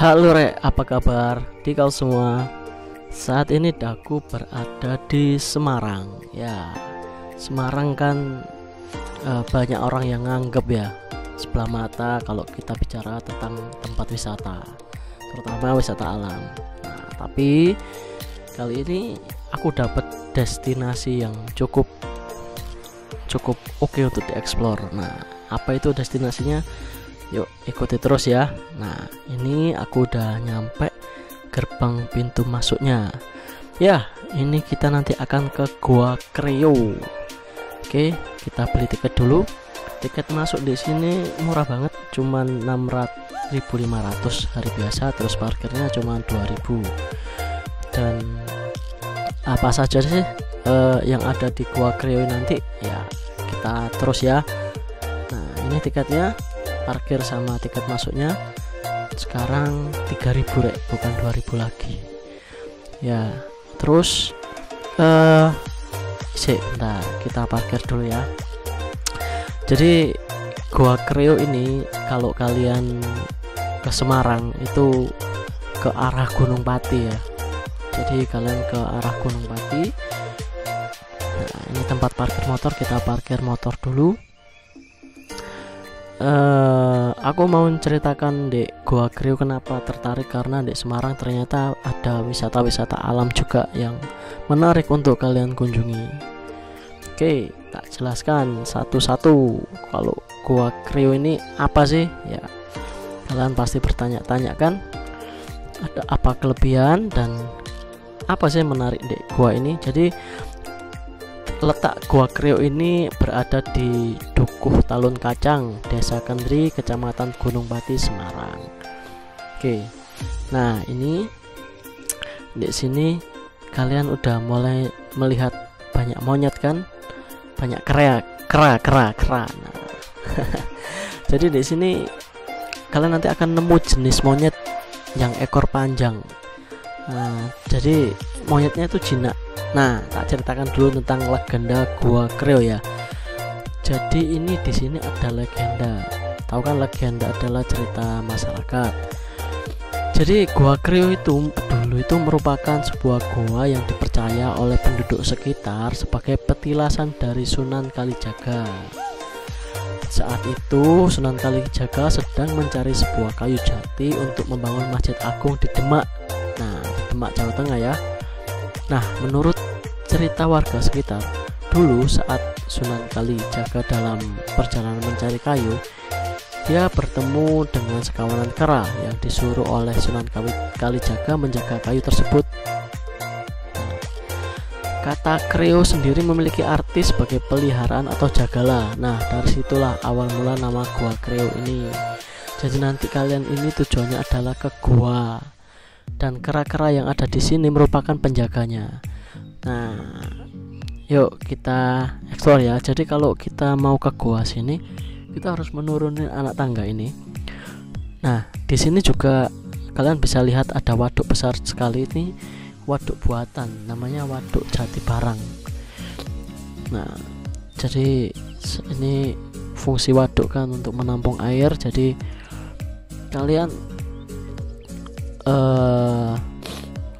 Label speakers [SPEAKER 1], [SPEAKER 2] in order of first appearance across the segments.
[SPEAKER 1] Halo Rek, apa kabar di kau semua? Saat ini aku berada di Semarang. Ya, Semarang kan banyak orang yang nganggep ya sebelah mata kalau kita bicara tentang tempat wisata, terutama wisata alam. Nah, tapi kali ini aku dapat destinasi yang cukup oke untuk dieksplor. Nah, apa itu destinasinya? Yuk ikuti terus ya. Nah, ini aku udah nyampe gerbang pintu masuknya. Ya, ini kita nanti akan ke Goa Kreo. Oke, kita beli tiket dulu. Tiket masuk di sini murah banget, cuman 1.500 hari biasa, terus parkirnya cuman 2.000. Dan apa saja sih yang ada di Goa Kreo nanti? Ya, kita terus ya. Nah, ini tiketnya, parkir sama tiket masuknya sekarang 3.000 Rek, bukan 2.000 lagi ya. Terus bentar, kita parkir dulu ya. Jadi Goa Kreo ini kalau kalian ke Semarang itu ke arah Gunung Pati ya. Jadi kalian ke arah Gunung Pati. Nah, ini tempat parkir motor, kita parkir motor dulu. Aku mau menceritakan di Goa Kreo kenapa tertarik, karena di Semarang ternyata ada wisata-wisata alam juga yang menarik untuk kalian kunjungi. Oke, tak jelaskan satu-satu. Kalau Goa Kreo ini apa sih? Ya, kalian pasti bertanya-tanya kan, ada apa kelebihan dan apa sih menarik di Goa ini? Jadi letak Goa Kreo ini berada di Dukuh Talun Kacang, Desa Kendri, Kecamatan Gunung Pati, Semarang. Oke. Nah, ini di sini kalian udah mulai melihat banyak monyet kan? Banyak kera. Nah. Jadi di sini kalian nanti akan nemu jenis monyet yang ekor panjang. Nah, jadi monyetnya itu jinak. Nah, tak ceritakan dulu tentang legenda Goa Kreo ya. Jadi ini di sini ada legenda. Tahu kan legenda adalah cerita masyarakat. Jadi Goa Kreo itu dulu itu merupakan sebuah goa yang dipercaya oleh penduduk sekitar sebagai petilasan dari Sunan Kalijaga. Saat itu Sunan Kalijaga sedang mencari sebuah kayu jati untuk membangun masjid agung di Demak. Nah, di Demak, Jawa Tengah ya. Nah, menurut cerita warga sekitar, dulu saat Sunan Kalijaga dalam perjalanan mencari kayu, dia bertemu dengan sekawanan kera yang disuruh oleh Sunan Kalijaga menjaga kayu tersebut. Kata Kreo sendiri memiliki arti sebagai peliharaan atau jagalah. Nah, dari situlah awal mula nama Goa Kreo ini. Jadi nanti kalian ini tujuannya adalah ke goa, dan kera-kera yang ada di sini merupakan penjaganya. Nah, yuk kita eksplor ya. Jadi kalau kita mau ke goa sini, kita harus menurunin anak tangga ini. Nah, di sini juga kalian bisa lihat ada waduk besar sekali. Ini waduk buatan, namanya Waduk Jati Barang. Nah, jadi ini fungsi waduk kan untuk menampung air. Jadi kalian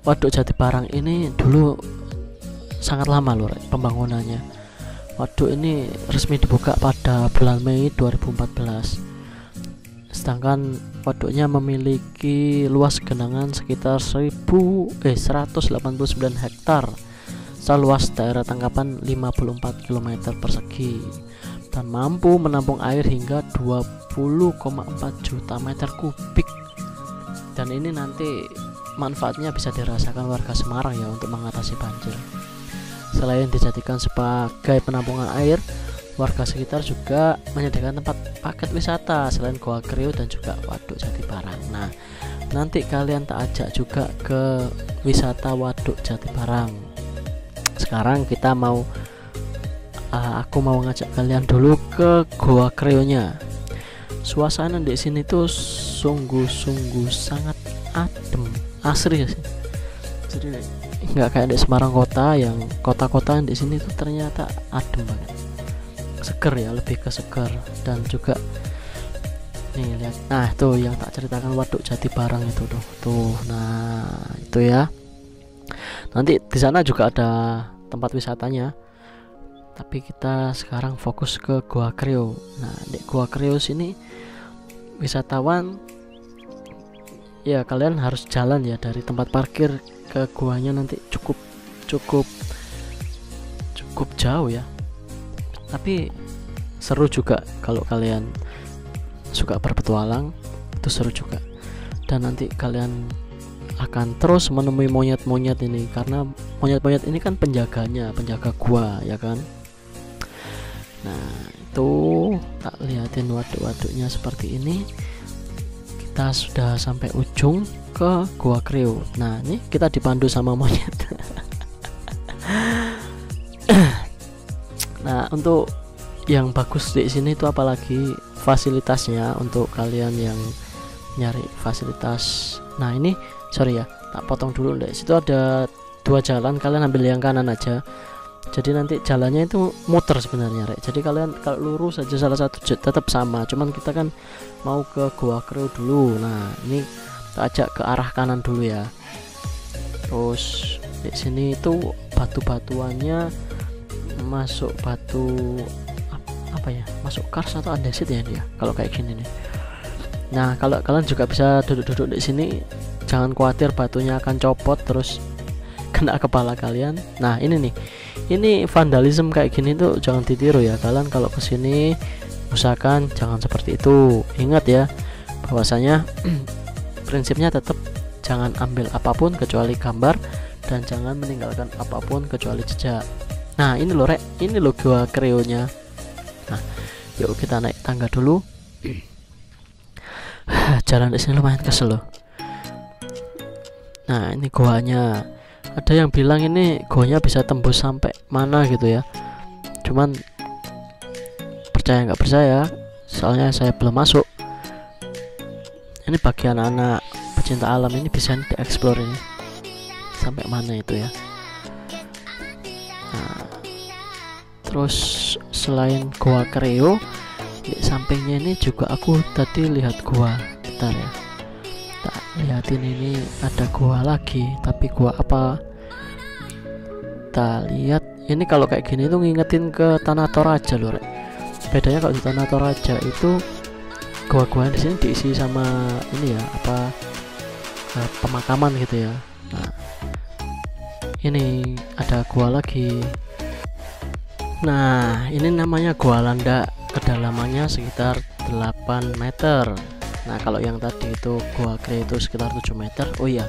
[SPEAKER 1] Waduk Jati Barang ini dulu sangat lama loh pembangunannya. Waduk ini resmi dibuka pada bulan Mei 2014. Sedangkan waduknya memiliki luas genangan sekitar 189 hektar, seluas daerah tangkapan 54 km persegi, dan mampu menampung air hingga 20,4 juta meter kubik. Dan ini nanti manfaatnya bisa dirasakan warga Semarang ya untuk mengatasi banjir. Selain dijadikan sebagai penampungan air, warga sekitar juga menyediakan tempat paket wisata selain Goa Kreo dan juga Waduk Jati Barang. Nah, nanti kalian tak ajak juga ke wisata Waduk Jati Barang. Sekarang kita aku mau ngajak kalian dulu ke Goa Kreo-nya. Suasana di sini tuh sungguh-sungguh sangat adem, asri sih. Jadi nggak kayak di Semarang kota, yang kota-kota di sini tuh ternyata adem banget, seger ya, lebih ke seger. Dan juga nih lihat. Nah tuh yang tak ceritakan waduk Jati Barang itu tuh. Nah itu ya, nanti di sana juga ada tempat wisatanya, tapi kita sekarang fokus ke Goa Kreo. Nah di Goa Kreo sini wisatawan ya, kalian harus jalan ya dari tempat parkir ke guanya, nanti cukup jauh ya, tapi seru juga kalau kalian suka berpetualang, itu seru juga. Dan nanti kalian akan terus menemui monyet-monyet ini, karena monyet-monyet ini kan penjaga gua ya kan. Nah itu tak liatin waduk-waduknya seperti ini. Kita sudah sampai ujung ke Goa Kreo. Nah ini kita dipandu sama monyet. Nah untuk yang bagus di sini itu apalagi fasilitasnya untuk kalian yang nyari fasilitas. Nah ini sorry ya, tak potong dulu. Di situ ada 2 jalan, kalian ambil yang kanan aja. Jadi nanti jalannya itu muter sebenarnya, Rek. Jadi kalian kalau lurus aja salah satu tetap sama, cuman kita kan mau ke Goa Kreo dulu. Nah ini kita ajak ke arah kanan dulu ya. Terus di sini itu batu-batuannya masuk batu apa ya, masuk kars atau andesit ya dia kalau kayak gini nih. Nah kalau kalian juga bisa duduk-duduk di sini, jangan khawatir batunya akan copot terus kena kepala kalian. Nah ini nih, ini vandalisme kayak gini tuh jangan ditiru ya. Kalian kalau kesini usahakan jangan seperti itu. Ingat ya bahwasanya prinsipnya tetap jangan ambil apapun kecuali gambar, dan jangan meninggalkan apapun kecuali jejak. Nah ini loh Rek, ini loh Goa Kreo nya. Nah yuk kita naik tangga dulu. Jalan di sini lumayan kesel loh. Nah ini goanya, ada yang bilang ini goanya bisa tembus sampai mana gitu ya, cuman percaya nggak percaya, soalnya saya belum masuk. Ini bagi anak-anak pecinta alam, ini bisa dieksplor ini sampai mana itu ya. Nah terus selain Goa Kreo, di sampingnya ini juga aku tadi lihat gua. Bentar ya, tak liatin, ini ada gua lagi, tapi gua apa, kita lihat. Ini kalau kayak gini tuh ngingetin ke Tanah Toraja loh Rek. Bedanya kalau di Tanah Toraja itu gua-gua di sini diisi sama ini ya, apa, pemakaman gitu ya. Nah ini ada gua lagi. Nah ini namanya Gua Landak, kedalamannya sekitar 8 meter. Nah kalau yang tadi itu Goa Kreo itu sekitar 7 meter. Oh iya,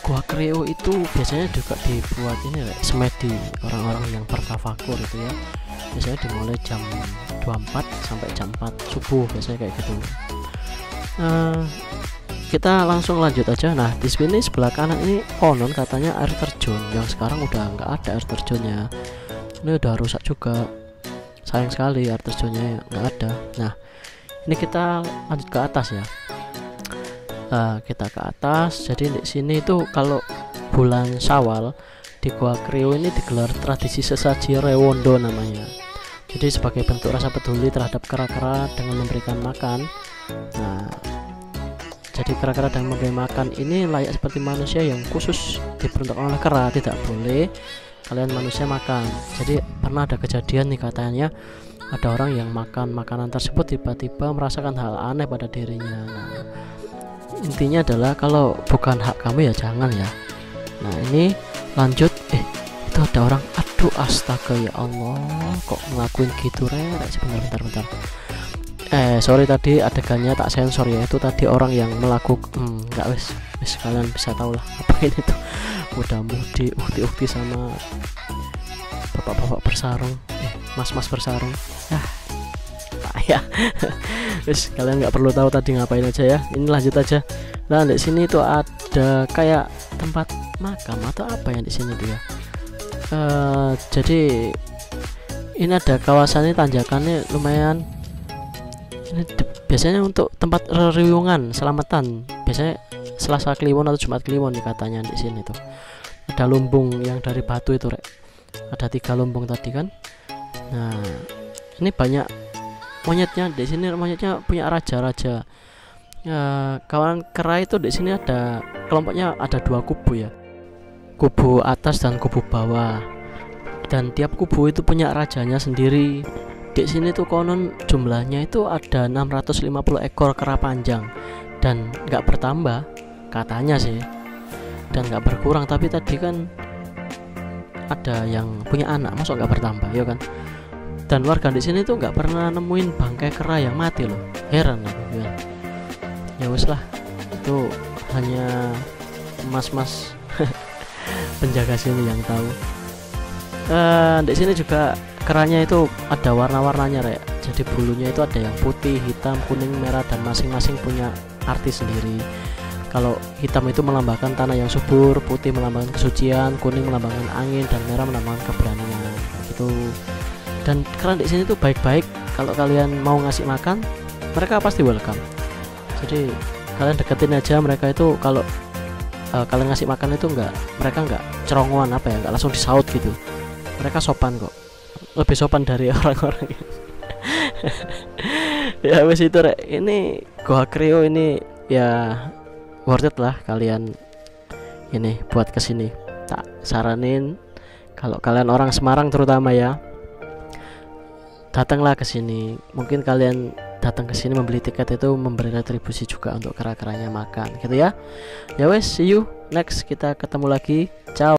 [SPEAKER 1] Goa Kreo itu biasanya juga dibuat ini semedi orang-orang yang bertafakur itu ya. Biasanya dimulai jam 24 sampai jam 4 subuh biasanya kayak gitu. Kita langsung lanjut aja. Nah di sini sebelah kanan ini konon katanya air terjun, yang sekarang udah nggak ada air terjunnya. Ini udah rusak juga, sayang sekali air terjunnya nggak ada. Nah ini kita lanjut ke atas ya. Kita ke atas. Jadi di sini itu kalau bulan Syawal di Goa Kreo ini digelar tradisi sesaji rewondo namanya. Jadi sebagai bentuk rasa peduli terhadap kera-kera dengan memberikan makan. Nah jadi kera-kera dengan memberi makan ini layak seperti manusia yang khusus diperuntukkan oleh kera, tidak boleh kalian manusia makan. Jadi pernah ada kejadian nih, katanya ada orang yang makan makanan tersebut tiba-tiba merasakan hal aneh pada dirinya. Nah intinya adalah kalau bukan hak kamu ya jangan ya. Nah ini lanjut, itu ada orang, aduh astaga ya Allah, kok ngelakuin gitu Rek. Sebentar. Sorry tadi adegannya tak sensor ya. Itu tadi orang yang melakukan nggak wes kalian bisa tahu lah apa ini tuh, muda-mudi ukti sama bapak-bapak bersarung, mas-mas bersarung. Ya wes kalian nggak perlu tahu tadi ngapain aja ya. Ini lanjut aja. Nah di sini tuh ada kayak tempat makam atau apa yang di sini tuh ya. Jadi ini ada kawasannya, tanjakannya lumayan. Ini biasanya untuk tempat riungan selamatan, biasanya Selasa Kliwon atau Jumat Kliwon nih katanya di sini tuh. Ada lumbung yang dari batu itu Rek. Ada 3 lumbung tadi kan. Nah ini banyak monyetnya di sini. Monyetnya punya raja-raja. Kawan kera itu di sini ada kelompoknya, ada dua kubu ya, kubu atas dan kubu bawah, dan tiap kubu itu punya rajanya sendiri. Di sini tuh konon jumlahnya itu ada 650 ekor kera panjang dan nggak bertambah katanya sih, dan nggak berkurang. Tapi tadi kan ada yang punya anak, masuk nggak bertambah ya kan. Dan warga di sini tuh nggak pernah nemuin bangkai kera yang mati loh, heran aku ya. Ya wes lah, itu hanya mas-mas penjaga sini yang tahu. Di sini juga keranya itu ada warna-warnanya Rek. Jadi bulunya itu ada yang putih, hitam, kuning, merah, dan masing-masing punya arti sendiri. Kalau hitam itu melambangkan tanah yang subur, putih melambangkan kesucian, kuning melambangkan angin, dan merah melambangkan keberanian. Gitu. Dan kera di sini tuh baik-baik. Kalau kalian mau ngasih makan, mereka pasti welcome. Jadi kalian deketin aja mereka itu. Kalau kalian ngasih makan itu mereka nggak cerongoan apa ya, nggak langsung disaut gitu. Mereka sopan kok, lebih sopan dari orang-orang. Ya wes itu Rek. Ini Goa Creo ini ya worth it lah kalian ini buat kesini. Tak saranin kalau kalian orang Semarang terutama ya, datanglah ke sini. Mungkin kalian datang ke sini membeli tiket itu memberi retribusi juga untuk kera-keranya makan gitu ya. Ya wes, see you next, kita ketemu lagi.